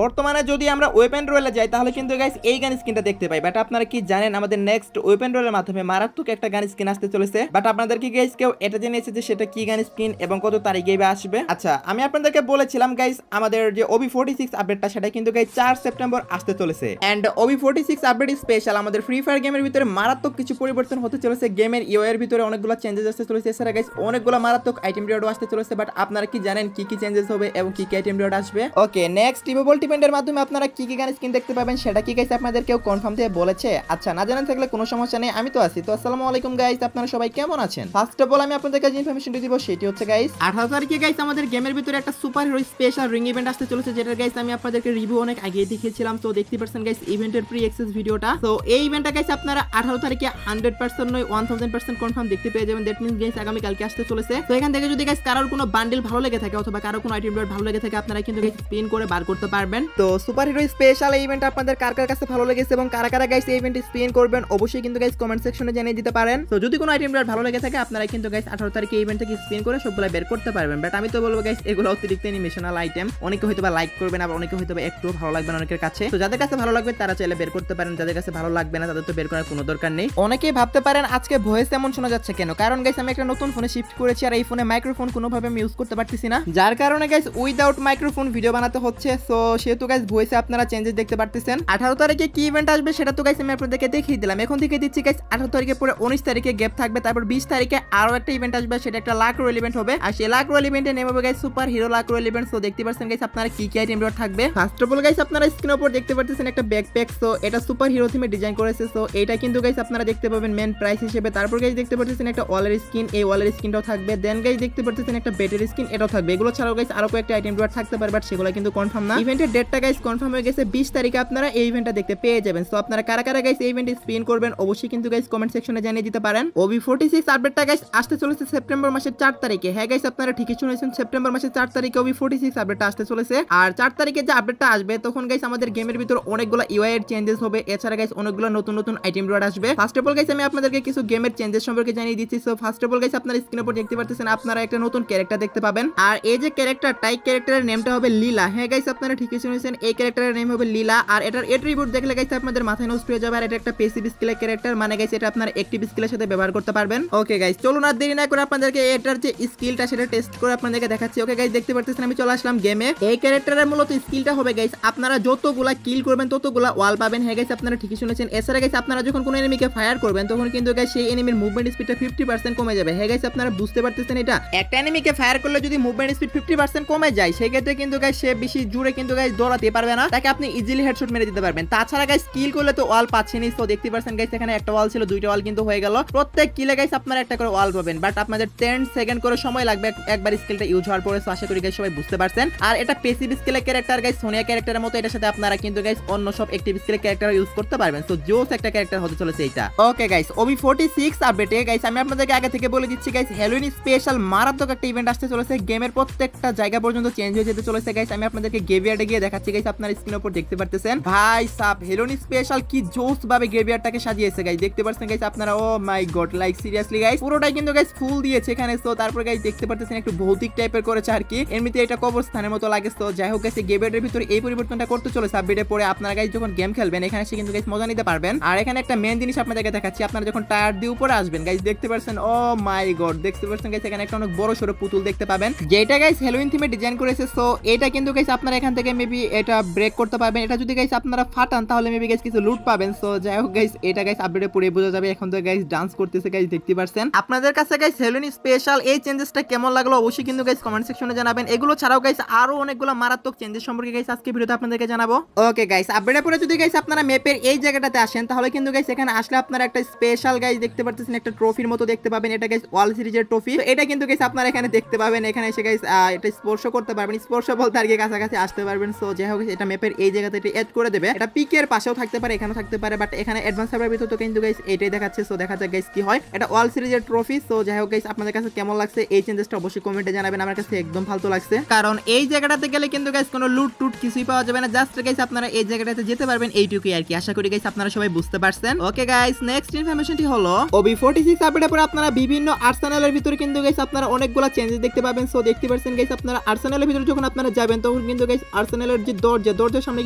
বর্তমানে যদি আমরা ওয়েপেন রোলে যাই তাহলে কিন্তু গাইস এই গান স্কিনটা দেখতে পাই, বাট আপনারা কি জানেন আমাদের নেক্সট ওয়েপেন রোলের মাধ্যমে মারাত্মক একটা গান স্কিন আসতে চলেছে, বাট আপনাদের কি গাইস কেউ এটা জেনেছে যে সেটা কি গান স্কিন এবং কত তারিখে আসবে? আচ্ছা, আমি আপনাদেরকে বলেছিলাম গাইস আমাদের যে OB46 আপডেটটা সেটা কিন্তু গাইস 4 সেপ্টেম্বর আসতে চলেছে। এন্ড OB46 আপডেট স্পেশাল আমাদের ফ্রি ফায়ার গেমের ভিতরে মারাত্মক কিছু পরিবর্তন হতে চলেছে, গেমের ইউআই এর ভিতরে অনেকগুলো চেঞ্জেস আসতে চলেছে, এছাড়া গাইস অনেকগুলো মারাত্মক আইটেম রিওয়ার্ডও আসতে চলেছে, বাট আপনারা কি জানেন কি কি চেঞ্জেস হবে এবং কি কি আইটেম রিওয়ার্ড আসবে? ওকে, নেক্সট ইভোবল ইভেন্টের মাধ্যমে আপনারা কি কি গান স্কিন দেখতে পাবেন সেটা কি গাইস আপনাদের কেউ কনফার্ম দিয়ে বলেছে? আচ্ছা, না জানেন থাকলে কোনো সমস্যা নেই, আমি তো আছি। তো আসসালামু আলাইকুম গাইস, আপনারা সবাই কেমন আছেন? ফার্স্ট অফ অল আমি আপনাদেরকে যে ইনফরমেশনটি দিব সেটি হচ্ছে গাইস 18 তারিখে গাইস আমাদের গেমের ভিতরে একটা super hero special ring event আসতে চলেছে, যেটা গাইস আমি আপনাদেরকে রিভিউ অনেক আগে দেখিয়েছিলাম। তো দেখতে পাচ্ছেন গাইস ইভেন্টের প্রি অ্যাক্সেস ভিডিওটা। তো এই ইভেন্টটা গাইস আপনারা 18 তারিখে 100% নয় 1000% কনফার্ম দেখতে পেয়ে যাবেন। দ্যাট মিন্স গাইস আগামী কালকে আসতে চলেছে। তো এখান থেকে যদি গাইস কারোর কোনো বান্ডেল ভালো লেগে থাকে অথবা কারোর কোনো আইটেম ভালো লেগে থাকে আপনারা কিন্তু গাইস স্পিন করে বার করতে পারবেন। তো সুপার হিরো স্পেশাল এই ইভেন্ট আপনাদের কার কার কাছে ভালো লেগেছে এবং কারা কারা গাইস এই ইভেন্টে স্পিন করবেন অবশ্যই কিন্তু গাইস কমেন্ট সেকশনে জানিয়ে দিতে পারেন। তো যদি কোনো আইটেম ভালো লেগে থাকে আপনারা কিন্তু গাইস 18 তারিখে ইভেন্ট থেকে স্পিন করে সবগুলা বের করতে পারবেন। বাট আমি তো বলবো গাইস এগুলো অতিরিক্ত অ্যানিমেশনাল আইটেম, অনেকে হয়তো বা লাইক করবেন আবার অনেকে হয়তো বা একটু ভালো লাগবে না অনেকের কাছে। তো যাদের কাছে ভালো লাগবে তারা চাইলে বের করতে পারেন, যাদের কাছে ভালো লাগবে না তাদের তো বের করার কোনো দরকার নেই। অনেকেই ভাবতে পারেন আজকে ভয়েস এমন শোনা যাচ্ছে কেন, কারণ গাইস আমি একটা নতুন ফোনে শিফট করেছি আর এই ফোনে মাইক্রোফোন কোনোভাবে আমি ইউজ করতে পারতেছি না, যার কারণে গাইস উইদাউট মাইক্রোফোন ভিডিও বানাতে হচ্ছে। সো সেহেতু গাইস ভয়েসে আপনারা চেঞ্জেস দেখতে পারতেছেন। 18 তারিখে কি ইভেন্ট আসবে সেটা তো গাইস আমি আপনাদেরকে দেখিয়ে দিলাম, এখন থেকে দিচ্ছি গাইস 18 তারিখে পরে 19 তারিখে গ্যাপ থাকবে, তারপর 20 তারিখে আরো একটা ইভেন্ট আসবে, সেটা একটা লাক রোল ইভেন্ট হবে। আর সেই লাক রোল ইভেন্টে নেম হবে guys super hero luck roll event. So দেখতে পাচ্ছেন গাইস আপনারা কি কি আইটেম রিওয়ার্ড থাকবে। ফার্স্ট অফ অল গাইস আপনারা স্ক্রিনের উপর দেখতে পাচ্ছেন একটা ব্যাকপ্যাক। সো এটা সুপার হিরো থিমে ডিজাইন করেছে। সো এটা কিন্তু গাইস আপনারা দেখতে পাবেন মেন প্রাইস হিসেবে। তারপর গাইস দেখতে পাচ্ছেন একটা ওয়ালের স্কিন, এই ওয়ালের স্কিনটাও থাকবে। দেন গাইস দেখতে পাচ্ছেন একটা বেটের স্কিন, এটাও থাকবে। এগুলো ছাড়াও গাইস আরো কয়েকটা আইটেম রিওয়ার্ড থাকতে পারে, বাট সেগুলো কিন্তু কনফার্ম না। ইভেন্টের ডেটটা গাইস কনফার্ম হয়ে গেছে, 20 তারিখে আপনারা এই ইভেন্টটা দেখতে পেয়ে যাবেন। সো আপনারা কারা কারা গাইস এই ইভেন্টে স্পিন করবেন অবশ্যই কিন্তু গাইস কমেন্ট সেকশনে জানিয়ে দিতে পারেন। OB46 আপডেটটা গাইস আসতে চলেছে সেপ্টেম্বর মাসের 4 তারিখে। হ্যাঁ গাইস আপনারা ঠিকই শুনেছেন, সেপ্টেম্বর মাসের 4 তারিখে OB46 আপডেটটা আসতে চলেছে। আর 4 তারিখে যে আপডেটটা আসবে তখন গাইস আমাদের গেমের ভিতর অনেকগুলো ইউআই এর চেঞ্জেস হবে, এছাড়া গাইস অনেকগুলো নতুন নতুন আইটেম রিওয়ার্ড আসবে। ফার্স্ট অফ অল গাইস আমি আপনাদেরকে কিছু গেমের চেঞ্জেস সম্পর্কে জানিয়ে দিচ্ছি। So first of all guys আপনারা স্ক্রিনের উপর দেখতে পাচ্ছেন আপনারা একটা নতুন ক্যারেক্টার দেখতে পাবেন, আর এই যে ক্যারেক্টারটা এই ক্যারেক্টারের নেমটা হবে লীলা। হ্যাঁ গাইস আপনারা ঠিকই শুনেছেন, এই ক্যারেক্টারের নেম হবে লীলা। আর এটার এট্রিবিউট দেখলে গাইস আপনাদের মাথায় নষ্ট হয়ে যাবে। আর এটা একটা প্যাসিভ স্কিলের ক্যারেক্টার, মানে গাইস এটা আপনারা অ্যাক্টিভ স্কিলের সাথে ব্যবহার করতে পারবেন। ওকে গাইস চলুন আর দেরি না করে আপনাদেরকে এটার যে স্কিলটা সেটা টেস্ট করে আপনাদেরকে দেখাচ্ছি। ওকে গাইস দেখতে পাচ্ছেন আমি চলে আসলাম গেমে। এই ক্যারেক্টারের মূলত স্কিলটা হবে গাইস আপনারা যতগুলা কিল করবেন ততগুলা ওয়াল পাবেন। হ্যাঁ গাইস আপনারা ঠিকই শুনেছেন। এছাড়া গাইস আপনারা যখন কোনো এনিমিকে ফায়ার করবেন তখন কিন্তু গাইস সেই এনিমির মুভমেন্ট স্পিডটা 50% কমে যাবে। হ্যাঁ গাইস আপনারা বুঝতে পারতেছেন, এটা একটা এনিমিকে ফায়ার করলে যদি মুভমেন্ট স্পিড 50% কমে যায় সেই ক্ষেত্রে কিন্তু গাইস সে বেশি জোরে কিন্তু গাইস দৌড়াতে পারবে না, তাকে আপনি ইজিলি হেডশট মেরে দিতে পারবেন। তাছাড়া গাইস কিল করলে তো ওয়াল পাচ্ছেনই। তো দেখতে পাচ্ছেন গাইস এখানে একটা ওয়াল ছিল, দুইটা ওয়াল কিন্তু হয়ে গেল। প্রত্যেক কিলে গাইস আপনারা একটা করে ওয়াল পাবেন, বাট আপনাদের 10 সেকেন্ড করে সময় লাগবে একবার স্কিলটা ইউজ হওয়ার পরে। আশা করি গাইস সবাই বুঝতে পারছেন। আর এটা প্যাসিভ স্কিলের ক্যারেক্টার গাইস, সোনিয়া ক্যারেক্টারের মতো এটার সাথে আপনারা কিন্তু গাইস অন্য সব অ্যাক্টিভ স্কিলের ক্যারেক্টার ইউজ করতে পারবেন। সো জোস একটা ক্যারেক্টার হতে চলেছে এটা। ওকে গাইস OB46 আপডেটে গাইস আমি আপনাদেরকে আগে থেকে বলে দিচ্ছি গাইস হ্যালোউইন স্পেশাল মারাত্মক একটা ইভেন্ট আসতে চলেছে। গেমের প্রত্যেকটা জায়গা পর্যন্ত চেঞ্জ হয়ে যেতে চলেছে গাইস। আমি আপনাদেরকে গ্রেভিয়ার্ডে গিয়ে দেখাচ্ছি গাইস, আপনারা স্ক্রিনের উপর দেখতে পারতেছেন। ভাই সাব হ্যালোউইন স্পেশাল কি জোস ভাবে গ্রেভিয়ার্ডটাকে সাজিয়েছে গাইস, দেখতে পাচ্ছেন গাইস আপনারা। ও মাই গড, লাইক সিরিয়াসলি গাইস পুরোটাই কিন্তু গাইস ফুল দিয়েছে এখানে। তো তারপর গাইস দেখতে পারতেছেন একটু ভৌতিক টাইপের করেছে আর কি, এমনিতে এটা কবরস্থানের মতো লাগে। তো যাই হোক গাইস গ্রেভিয়ার্ডের ভিতরে এই পরিবর্তনটা করতে চলেছে আপডেটে পরে। আপনারা গাইস যখন গেম খেলবেন এখানে এসে কিন্তু গাইস মজা নিতে পারবেন। আর এখানে একটা মেইন জিনিস আপনাদেরকে দেখাচ্ছি, আপনারা যখন টায়ার দিয়ে উপরে আসবেন গাইস দেখতে পাচ্ছেন, ও মাই গড দেখতে পাচ্ছেন গাইস এখানে একটা অনেক বড় সরো পুতুল দেখতে পাবেন, যেটা গাইস হ্যালোউইন থিমে ডিজাইন করেছে। সো এটা কিন্তু গাইস আপনারা এখান থেকে মেবি এটা ব্রেক করতে পারবেন। এটা যদি গাইস আপনারা ফাটান তাহলে মেবি গাইস কিছু লুট পাবেন। সো যাই হোক গাইস এটা গাইস আপডেটে পরে বোঝা যাবে। এখন তো গাইস ডান্স করতেছে গাইস দেখতে পাচ্ছেন। আপনাদের কাছে গাইস হ্যালোউইন স্পেশাল এই চেঞ্জেসটা কেমন লাগলো অবশ্যই কিন্তু গাইস কমেন্ট সেকশনে জানাবেন। এগুলো ছাড়াও গাইস আরো অনেকগুলো মারাত্মক চেঞ্জেস সম্পর্কে গাইস আজকে ভিডিওতে আপনাদেরকে জানাবো। ওকে গাইস আপডেটে পরে যদি গাইস আপনারা ম্যাপের এই জায়গাটাতে আসেন তাহলে কিন্তু গাইস এখানে আসলে আপনারা একটা স্পেশাল গাইস দেখতে পারতেছেন একটা ট্রফির মতো দেখতে পাবেন। এটা গাইস ওয়াল সিরিজের ট্রফি। তো এটা কিন্তু গাইস আপনারা এখানে দেখতে পাবেন। এখানে এসে গাইস এটা স্পর্শ করতে পারবেন, স্পর্শ বলতে আর কি কাছাকাছি আসতে পারবেন। সো যাই হোক এটা ম্যাপের এই জায়গাতে এটা এড করে দেবে। এটা পিকের পাশেও থাকতে পারে, এখানেও থাকতে পারে, বাট এখানে অ্যাডভান্স সার্ভার ভিতর তো কিন্তু গাইস এটাই দেখাচ্ছে। সো দেখা যাক গাইস কি হয়। এটা ওয়াল সিরিজের ট্রফি। সো যাই হোক গাইস আপনাদের কাছে কেমন লাগছে এই চেঞ্জেসটা অবশ্যই কমেন্টে জানাবেন। আমার কাছে একদম ফালতু লাগছে, কারণ এই জায়গাটাতে গেলে কিন্তু গাইস কোনো লুট টুট কিছুই পাওয়া যাবে না। জাস্ট গাইস আপনারা এই জায়গাটাতে যেতে পারবেন এইটুকুই আর কি। আশা করি গাইস আপনারা সবাই বুঝতে পারছেন। ওকে গাইস নেক্সট ইনফরমেশনটি হলো OB46 আপডেটের পরে আপনারা বিভিন্ন আর্সেনালের ভিতরে কিন্তু গাইস আপনারা অনেকগুলো চেঞ্জেস দেখতে পাবেন। সো দেখতে পাচ্ছেন গাইস আপনারা আর্সেনালের ভিতরে যখন আপনারা যাবেন তখন কিন্তু গাইস আর্সেনাল আর্সেনালের যে দরজার সামনে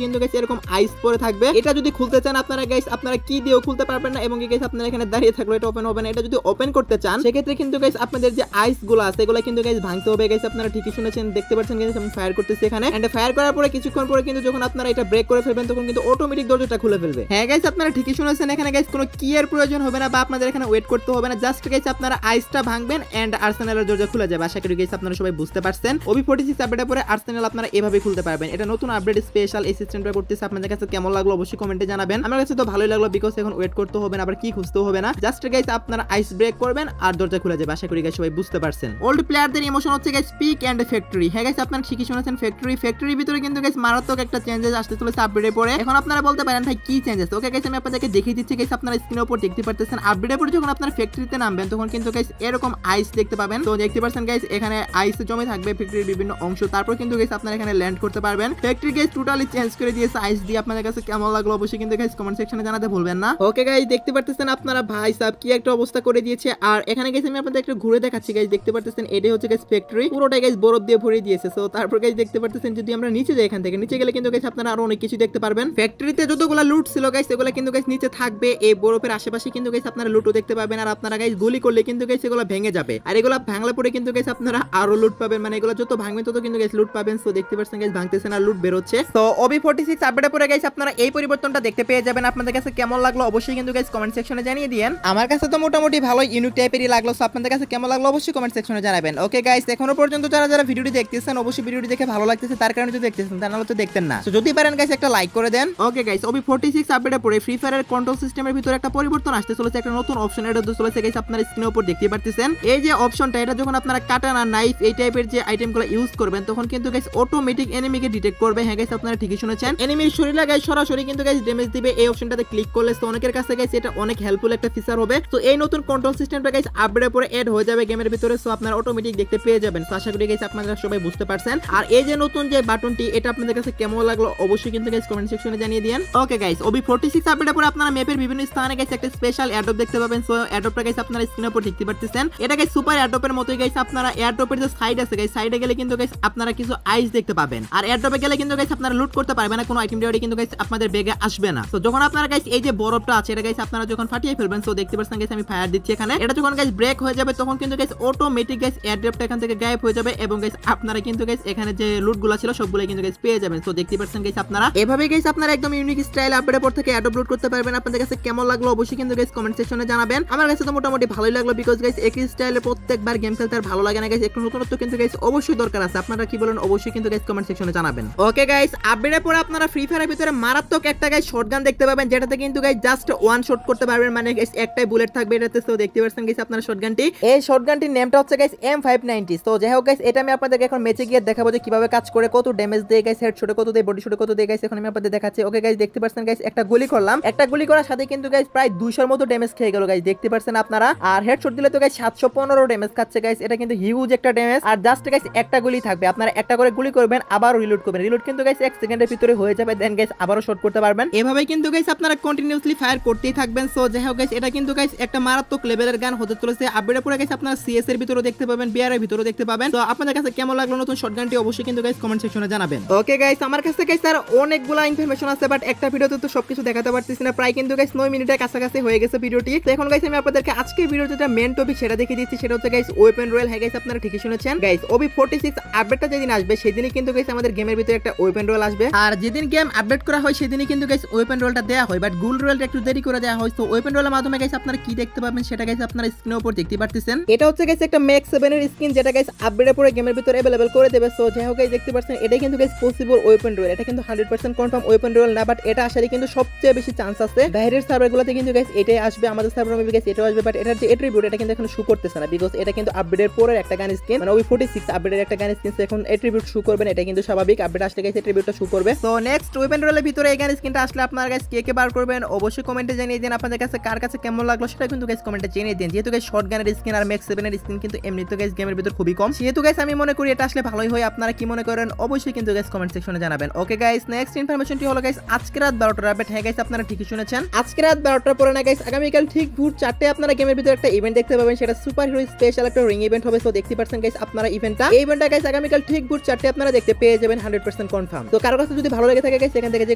কিন্তু গাইস এরকম আইস পরে থাকবে। এটা যদি খুলতে চান আপনারা গাইস আপনারা কি দিয়েও খুলতে পারবেন না এবং গাইস আপনারা এখানে দাঁড়িয়ে থাকলে এটা ওপেন হবে না। এটা যদি ওপেন করতে চান সেক্ষেত্রে কিন্তু গাইস আপনাদের যে আইস গুলো আছে এগুলো কিন্তু গাইস ভাঙতে হবে। গাইস আপনারা ঠিকই শুনেছেন, দেখতে পাচ্ছেন গাইস আমি ফায়ার করতেছি এখানে, এন্ড ফায়ার করার পরে কিছুক্ষণ পরে কিন্তু যখন আপনারা এটা ব্রেক করে ফেলবেন তখন কিন্তু অটোমেটিক দরজাটা খুলে ফেলবে। হ্যাঁ গাইস আপনারা ঠিকই শুনেছেন, এখানে গাইস কোনো কি এর প্রয়োজন হবে না বা আপনাদের এখানে ওয়েট করতে হবে না। জাস্ট গাইস আপনারা আইসটা ভাঙবেন এন্ড আর্সেনালের দরজা খুলে যাবে। আশা করি গাইস আপনারা সবাই বুঝতে পারছেন। OB46 আপডেটের পরে আর্সেনাল আপনারা এভাবে খুলতে পারবেন। এটা নতুন আপডেট স্পেশাল এই সিস্টেমটা করতেছে। আপনাদের কাছে কেমন লাগলো অবশ্যই কমেন্টে জানাবেন। আমার কাছে তো ভালোই লাগলো বিকজ এখন ওয়েট করতে হবে না, আবার কি খুঁজতে হবে না। জাস্ট গাইস আপনারা আইস ব্রেক করবেন আর দরজা খুলে যাবে। আশা করি গাইস সবাই বুঝতে পারছেন। ওল্ড প্লেয়ারদের ইমোশন হচ্ছে গাইস পিক এন্ড ফ্যাক্টরি। হ্যাঁ গাইস আপনারা ঠিকই শুনেছেন, ফ্যাক্টরির ভিতরে কিন্তু গাইস মারাত্মক একটা চেঞ্জেস আসতে চলেছে আপডেটের পরে। এখন আপনারা বলতে পারেন ভাই কি চেঞ্জেস? ওকে গাইস আমি আপনাদেরকে দেখিয়ে দিচ্ছি। গাইস আপনারা স্ক্রিনের উপর দেখতে পারতেছেন আপডেটের পরে যখন আপনারা ফ্যাক্টরিতে নামবেন তখন কিন্তু গাইস এরকম আইস দেখতে পাবেন। তো দেখতে পাচ্ছেন গাইস এখানে আইস জমে থাকবে ফ্যাক্টরির বিভিন্ন অংশ। তারপর কিন্তু গাইস আপনারা এখানে ল্যান্ড করতে পারবেন। ফ্যাক্টরি গাইস টোটালি চেঞ্জ করে দিয়েছে আইস দিয়ে। আপনাদের কাছে কেমন লাগলো অবশ্যই কিন্তু গাইস কমেন্ট সেকশনে জানাতে ভুলবেন না। ওকে গাইস দেখতে পারতেছেন আপনারা ভাই সাহেব কি একটা অবস্থা করে দিয়েছে। আর এখানে গাইস আমি আপনাদের একটু ঘুরে দেখাচ্ছি। গাইস দেখতে পারতেছেন এটাই হচ্ছে গাইস ফ্যাক্টরি, পুরোটাই গাইস বরফ দিয়ে ভরে দিয়েছে। সো তারপর গাইস দেখতে পারতেছেন যদি আমরা নিচে যাই, এখান থেকে নিচে গেলে কিন্তু গাইস আপনারা আরো অনেক কিছু দেখতে পারবেন। ফ্যাক্টরিতে যতগুলো লুট ছিল গাইস এগুলো কিন্তু গাইস নিচে থাকবে। এই বরফের আশেপাশে কিন্তু গাইস আপনারা লুটও দেখতে পাবেন। আর আপনারা গাইস গুলি করলে কিন্তু গাইস এগুলো ভেঙে যাবে। আর এগুলো ভাঙলে পরে কিন্তু গাইস আপনারা আরো লুট পাবেন। মানে এগুলো যত ভাঙবেন তত কিন্তু গাইস লুট পাবেন। সো দেখতে পাচ্ছেন গাইস ভাঙতেছেন আর লুট বের হচ্ছে। তো OB46 আপডেটের পরে গাইস আপনারা এই পরিবর্তনটা দেখতে পেয়ে যাবেন। আপনাদের কাছে কেমন লাগলো অবশ্যই কিন্তু গাইস কমেন্ট সেকশনে জানিয়ে দিয়েন। আমার কাছে তো মোটামুটি ভালো ইউনিক টাইপেরই লাগলো। সো আপনাদের কাছে কেমন লাগলো অবশ্যই কমেন্ট সেকশনে জানাবেন। ওকে গাইস এখনো পর্যন্ত যারা ভিডিওটি দেখতেছেন অবশ্যই ভিডিওটি দেখে ভালো লাগতেছে তার কারণে যদি দেখতেছেন তা নাহলে তো দেখতেন না। সো যদি পারেন গাইস একটা লাইক করে দেন। ওকে গাইস OB46 আপডেটের পরে ফ্রি ফায়ারের কন্ট্রোল সিস্টেমের ভিতরে একটা পরিবর্তন আসতে চলেছে, একটা নতুন অপশন এটা হতে চলেছে। গাইস আপনারা স্ক্রিনের উপর দেখতে পারতেছেন এই যে অপশনটা, এটা যখন আপনারা কাটানা নাইফ এই টাইপের যে আইটেমগুলো ইউজ করবেন তখন কিন্তু গাইস অটোমেটিক এনিমিকে ডিটেক্ট করবে। হ্যাঁ গাইস আপনারা ঠিকই শুনেছেন, এনিমির শরীরে গাইস সরাসরি কিন্তু গাইস ড্যামেজ দিবে এই অপশনটাতে ক্লিক করলে। তো অনেকের কাছে গাইস এটা অনেক হেল্পফুল একটা ফিচার হবে। তো এই নতুন কন্ট্রোল সিস্টেমটা গাইস আপডেটের পরে এড হয়ে যাবে গেমের ভিতরে। সো আপনারা অটোমেটিক দেখতে পেয়ে যাবেন। তো আশা করি গাইস আপনারা সবাই বুঝতে পারছেন। আর এই যে নতুন যে বাটনটি এটা আপনাদের কাছে কেমন লাগলো অবশ্যই কিন্তু গাইস কমেন্ট সেকশনে জানিয়ে দিন। ওকে গাইস OB46 আপডেটের পরে আপনারা ম্যাপের বিভিন্ন স্থানে গাইস একটা স্পেশাল এয়ারড্রপ দেখতে পাবেন। সো এয়ারড্রপটা গাইস আপনারা স্ক্রিনের উপর দেখতে পারতেছেন। এটা গাইস সুপার এয়ারড্রপের মতোই গাইস। আপনারা এয়ারড্রপের যে সাইড আছে গাইস সাইডে গেলে কিন্তু গাইস আপনারা কিছু আইস দেখতে পাবেন। আর এয়ারড্রপে গেলে কিন্তু গাইস আপনারা লুট করতে পারবেন না, কোনো আইটেম ডিওডি কিন্তু গাইস আপনাদের ব্যাগে আসবে না। তো যখন আপনারা গাইস এই যে বরফটা আছে এটা গাইস আপনারা যখন ফাটিয়ে ফেলবেন, সো দেখতে পাচ্ছেন গাইস আমি ফায়ার দিচ্ছি এখানে, এটা যখন গাইস ব্রেক হয়ে যাবে তখন কিন্তু গাইস অটোমেটিক গাইস এয়ারড্রপটা এখান থেকে গায়েব হয়ে যাবে এবং গাইস আপনারা কিন্তু গাইস এখানে যে লুটগুলো ছিল সবগুলো কিন্তু গাইস পেয়ে যাবেন। সো দেখতে পাচ্ছেন গাইস আপনারা এভাবে গাইস আপনারা একদম ইউনিক স্টাইল আপডেটের পর থেকে এয়ারড্রপ লুট করতে পারবেন। আপনাদের কাছে কেমন লাগলো অবশ্যই কিন্তু গাইস কমেন্ট সেকশনে জানাবেন। আমার কাছে তো মোটামুটি ভালোই লাগলো বিকজ গাইস একই স্টাইলে প্রত্যেকবার গেম খেলতে আর ভালো লাগে না গাইস, একটু নতুনত্ব কিন্তু গাইস অবশ্যই দরকার আছে। আপনারা কি বলেন অবশ্যই কিন্তু গাইস কমেন্ট সেকশনে জানাবেন। ওকে গাইস আপডেটের পরে আপনারা ফ্রি ফায়ারের ভিতরে মারাত্মক একটা গাইস শটগান দেখতে পাবেন যেটাতে কিন্তু গাইস জাস্ট ওয়ান শট করতে পারবেন। মানে গাইস একটাই বুলেট থাকবে এটাতে। তো দেখতে পাচ্ছেন গাইস আপনারা শটগানটি, এই শটগানটির নেমটা হচ্ছে গাইস M590। তো যাই হোক গাইস এটা আমি আপনাদেরকে এখন ম্যাচে গিয়ে দেখাবো যে কিভাবে কাজ করে, কত ড্যামেজ দেয় গাইস, হেডশটে কত দেয়, বডি শটে কত দেয় গাইস এখন আমি আপনাদের দেখাচ্ছি। ওকে গাইস দেখতে পাচ্ছেন গাইস একটা গুলি করলাম, একটা গুলি করার সাথে কিন্তু গাইস প্রায় 200 এর মতো ড্যামেজ খেয়ে গেল গাইস, দেখতে পাচ্ছেন আপনারা। আর হেডশট দিলে তো গাইস 715 ড্যামেজ খাচ্ছে গাইস, এটা কিন্তু হিউজ একটা ড্যামেজ। আর জাস্ট গাইস একটা গুলি থাকবে, আপনারা একটা করে গুলি করবেন আবার রিলোড করবেন। রিলোড কিন্তু গাইস 1 সেকেন্ডের ভিতরে হয়ে যাবে, দেন গাইস আবারো শট করতে পারবেন। এভাবেই কিন্তু গাইস আপনারা কন্টিনিউয়াসলি ফায়ার করতেই থাকবেন। সো যাই হোক গাইস এটা কিন্তু গাইস একটা মারাত্মক লেভেলের গান হতে চলেছে। আপডেটের পরে গাইস আপনারা সিএস এর ভিতরে দেখতে পাবেন, বিআর এর ভিতরে দেখতে পাবেন। তো আপনাদের কাছে কেমন লাগলো নতুন শটগানটি অবশ্যই কিন্তু গাইস কমেন্ট সেকশনে জানাবেন। ওকে গাইস আমার কাছে গাইস আর অনেকগুলো ইনফরমেশন আছে বাট একটা ভিডিওতে তো সবকিছু দেখাতে পারতেছি না। প্রায় কিন্তু গাইস 9 মিনিটের কাছাকাছি হয়ে গেছে ভিডিওটি। তো এখন গাইস আমি আপনাদেরকে আজকে ভিডিওতে যেটা মেইন টপিক সেটা দেখিয়ে দিচ্ছি, সেটা হচ্ছে গাইস ওয়েপন রয়্যাল। হ্যাঁ গাইস আপনারা ঠিকই শুনেছেন গাইস OB46 আপডেটটা যেদিন আসবে সেদিনই কিন্তু গাইস আমাদের গেমের ভিতরে একটা ওয়েপন রয়্যাল আসবে। আর যেদিন গেম আপডেট করা হয় সেদিনই কিন্তু গাইস ওয়েপন রয়্যালটা দেয়া হয়, বাট গোল্ড রয়্যালটা একটু দেরি করে দেয়া হয়। তো ওয়েপন রয়্যালের মাধ্যমে গাইস আপনারা কি দেখতে পাবেন সেটা গাইস আপনারা স্ক্রিনের উপর দেখতে পারতেছেন। এটা হচ্ছে গাইস একটা ম্যাক্স 7 এর স্কিন যেটা গাইস আপডেটের পরে গেমের ভিতরে अवेलेबल করে দেবে। সো যাই হোক গাইস দেখতে পাচ্ছেন এটা কিন্তু গাইস পসিবল ওয়েপন রয়্যাল, এটা কিন্তু 100% কনফার্ম ওয়েপন রয়্যাল না, বাট এটা আসারই কিন্তু সবচেয়ে বেশি চান্স আছে। বাইরের সার্ভারগুলোতে কিন্তু গাইস এটাই আসবে, আমাদের সার্ভারে মেবি গাইস এটাও আসবে, বাট এটার যে অ্যাট্রিবিউট এটা কিন্তু এখন শো করতেছে না বিকজ এটা কিন্তু আপডেটের পরের একটা গান স্কিন, মানে OB46 আপডেটের একটা গান স্কিন। এখন অ্যাট্রিবিউট শো করবে না, এটা কিন্তু স্বাভাবিক, আপডেট আসলে গাইস অ্যাট্রিবিউটটা শো করবে। সো নেক্সট ওয়েপন রয়্যালের ভিতরে এই গান স্কিনটা আসলে আপনারা গাইস কে কে বার করবেন অবশ্যই কমেন্টে জানিয়ে দিন। আপনাদের কাছে কার কাছে কেমন লাগলো সেটা কিন্তু গাইস কমেন্টে জানিয়ে দিন। যেহেতু গাইস শটগানের স্কিন আর ম্যাক্স 7 এর স্কিন কিন্তু এমনিতে গাইস গেমের ভিতর খুবই কম, সেহেতু গাইস আমি মনে করি এটা আসলে ভালোই হয়। আপনারা কি মনে করেন অবশ্যই কিন্তু গাইস কমেন্ট সেকশনে জানাবেন। ওকে গাইস নেক্সট ইনফরমেশনটি হলো গাইস আজকে রাত 12টার আপডেট। হ্যাঁ গাইস আপনারা ঠিকই শুনেছেন, আজকে রাত 12টার পরে না গাইস আগামীকাল ঠিক ভোর 4টে আপনারা গেমের ভিতরে একটা ইভেন্ট দেখতে পাবেন, সেটা সুপার হিরো স্পেশাল একটা রিং ইভেন্ট হবে। সো দেখতে পাচ্ছেন গাইস আপনারা ইভেন্টটা, এই ইভেন্টটা গাইস আগামীকাল ঠিক ভোর 4টে আপনারা দেখতে পেয়ে যাবেন 100% কনফার্ম। তো কারো কাছে যদি ভালো লেগে থাকে গাইস এখান থেকে যে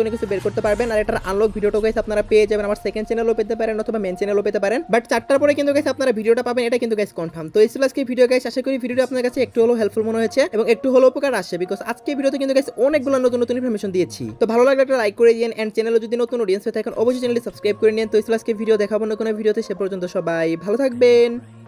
কোনো কিছু বের করতে পারবেন। আর এটার আনলক ভিডিওটা গাইস আপনারা পেয়ে যাবেন আমার সেকেন্ড চ্যানেলও পেতে পারেন অথবা মেন চ্যানেলও পেতে পারেন, বাট 4টার পরে কিন্তু গাইস আপনারা ভিডিওটা পাবেন, এটা কিন্তু গাইস কনফার্ম। তো এই ছিল আজকে ভিডিও গাইস, আশা করি ভিডিওটা আপনার কাছে একটু হলো হেল্পফুল মনে হয়েছে এবং একটু হলো উপকার আসছে, বিকজ আজকে ভিডিওতে কিন্তু গাইস অনেকগুলো নতুন নতুন ইনফরমেশন দিয়েছি। তো ভালো লাগলে একটা লাইক করে দিন এন্ড চ্যানেলে যদি নতুন অডিয়েন্স হয়ে থাকেন অবশ্যই চ্যানেলটি সাবস্ক্রাইব করে নিন। তো এই ছিল আজকে ভিডিও, দেখাবো না কোনো ভিডিওতে, সে পর্যন্ত সবাই ভালো থাকবেন।